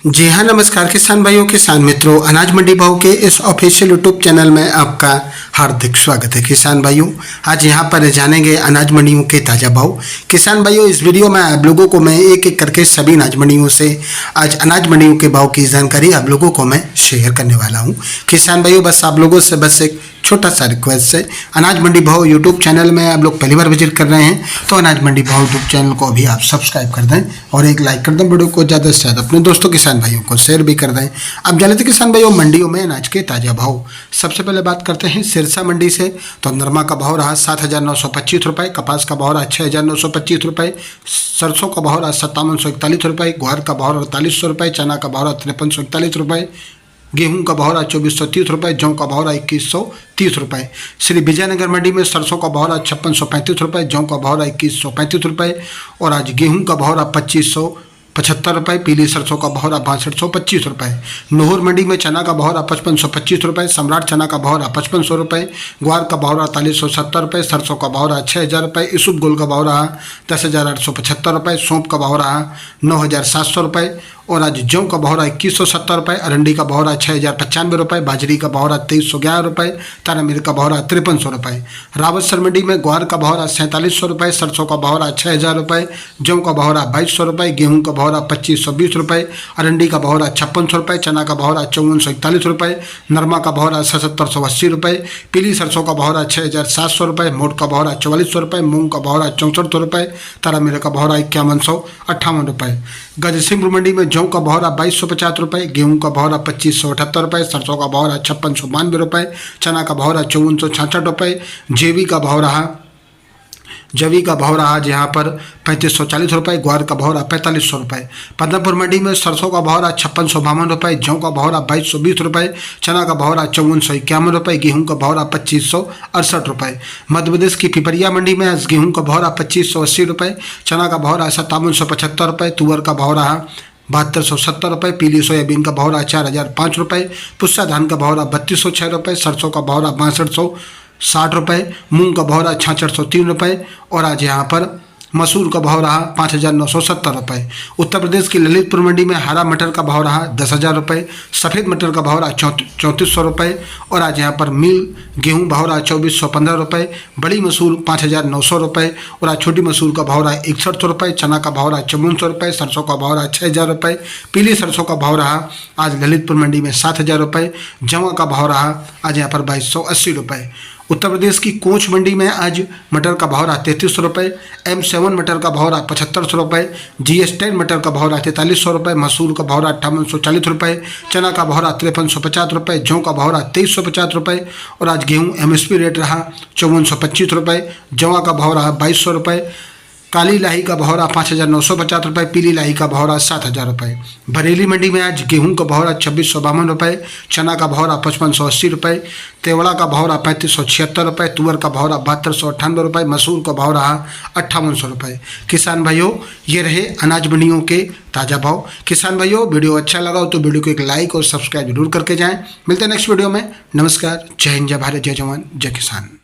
जी हाँ, नमस्कार किसान भाइयों, किसान मित्रों। अनाज मंडी भाव के इस ऑफिशियल यूट्यूब चैनल में आपका हार्दिक स्वागत है। किसान भाइयों, आज यहाँ पर जानेंगे अनाज मंडियों के ताज़ा भाव। किसान भाइयों, इस वीडियो में आप लोगों को मैं एक एक करके सभी अनाज मंडियों से आज अनाज मंडियों के भाव की जानकारी आप लोगों को मैं शेयर करने वाला हूँ। किसान भाइयों, बस आप लोगों से बस एक छोटा सा रिक्वेस्ट है, अनाज मंडी भाव यूट्यूब चैनल में आप लोग पहली बार विजिट कर रहे हैं तो अनाज मंडी भाव यूट्यूब चैनल को भी आप सब्सक्राइब कर दें और एक लाइक कर दें। वीडियो को ज़्यादा से ज़्यादा अपने दोस्तों किसान भाइयों को शेयर भी कर दें। अब जान लेते किसान भाइयों मंडियों में अनाज के ताज़ा भाव। सबसे पहले बात करते हैं सिरसा मंडी से। तो नरमा का भाव रहा 7,925 रुपये, कपास का भाव रहा 6,925 रुपये, सरसों का भाव रहा 5741 रुपये, ग्वार का भाव रहा 4800 रुपये, चना का भाव रहा 5341 रुपये, गेहूं का भाव रहा 2430 रुपये, जौ का भाव रहा 2130 रुपये। श्री विजयनगर मंडी में सरसों का भाव रहा 5635 रुपये, जौ का भाव रहा 2135 रुपये और आज गेहूं का भाव रहा 2575 रुपये, पीली सरसों का भाव रहा 6225 रुपये। नोहर मंडी में चना का भाव रहा 5525 रुपये, सम्राट चना का भाव रहा 5500 रुपये, ग्वार का भाव रहा 4370 रुपये, सरसों का भाव रहा 6000 रुपये, ईसुब गोल का भाव रहा 10,875 रुपये, सौंप का भाव रहा 9,700 रुपये और आज जौ का भाव रहा 2170 रुपये, अरंडी का भाव रहा 6,095 रुपये, बाजरी का भाव रहा 2311 रुपये, तारामीर का भाव रहा 5300 रुपये। रावतसर मंडी में ग्वार का भाव रहा 4700 रुपये, सरसों का भाव रहा 6000 रुपये, जौ का भाव रहा 2200 रुपये, गेहूं का भाव रहा 2520 रुपये, अरंडी का भाव रहा 5600 रुपये, चना का भाव रहा 5441 रुपये, नरमा का भाव रहा 7780 रुपये, पीली सरसों का भाव रहा 6700 रुपये, मोट का भाव रहा 4400 रुपये, मूंग का भाव रहा 6400 रुपये, तारामीर का भाव रहा 5158 रुपये। गजसिंहपुर मंडी में जौ का भाव रहा 2250 रुपये, गेहूं का भाव रहा 2578 रुपये, सरसों का भाव रहा 5692 रुपये, चना का भाव रहा 5466 रुपये, जवी का भाव रहा आज यहाँ पर 3540 रुपये, ग्वार का भाव रहा 4500 रुपये। पद्मपुर मंडी में सरसों का भाव रहा 5652 रुपये, जौ का भाव रहा 2220 रुपये, चना का भाव रहा 5451 रुपये, गेहूं का भाव रहा 2568 रुपये। मध्य प्रदेश की पिपरिया मंडी में आज गेहूं का भाव रहा 2580 रुपये, चना का भाव रहा 5775 रुपये, तुअर का भाव रहा 7270 रुपये, पीली सोयाबीन का भाव रहा 4005 रुपये, पुस्सा धान का भाव रहा 3206 रुपये, सरसों का भाव रहा 6260 रुपये, मूंग का भाव रहा 6603 रुपये और आज यहाँ पर मसूर का भाव रहा 5970 रुपये। उत्तर प्रदेश की ललितपुर मंडी में हरा मटर का भाव रहा 10,000 रुपये, सफ़ेद मटर का भाव रहा 3400 रुपये और आज यहाँ पर मिल गेहूं भाव रहा 2415 रुपये, बड़ी मसूर 5900 रुपये और आज छोटी मसूर का भाव रहा 6100 रुपये, चना का भाव रहा 5400 रुपये, सरसों का भाव रहा 6000 रुपये, पीली सरसों का भाव रहा आज ललितपुर मंडी में 7000 रुपये, जवा का भाव रहा आज यहाँ पर 2280 रुपये। उत्तर प्रदेश की कोंच मंडी में आज मटर का भाव रहा 3300 रुपये, M7 मटर का भाव रहा 7500 रुपये, GS10 मटर का भाव रहा 4300 रुपये, मसूर का भाव रहा 5840 रुपये, चना का भाव रहा 5350 रुपये, जौ का भाव रहा 2350 रुपये और आज गेहूं MSP रेट रहा 5425 रुपये, जवा का भाव रहा 2200 रुपये, काली लाही का भाव रहा 5950 रुपये, पीली लाही का भाव रहा 7000 रुपये। बरेली मंडी में आज गेहूं का भाव रहा 2652 रुपये, चना का भाव रहा 5580 रुपये, तेवड़ा का भाव रहा 3576 रुपये, तुअर का भाव रहा 7298 रुपये, मसूर का भाव रहा 5800 रुपये। किसान भाइयों, ये रहे अनाज मंडियों के ताज़ा भाव। किसान भाइयों, वीडियो अच्छा लगा हो तो वीडियो को एक लाइक और सब्सक्राइब जरूर करके जाएँ। मिलते हैं नेक्स्ट वीडियो में। नमस्कार, जय हिंद, जय भारत, जय जवान, जय किसान।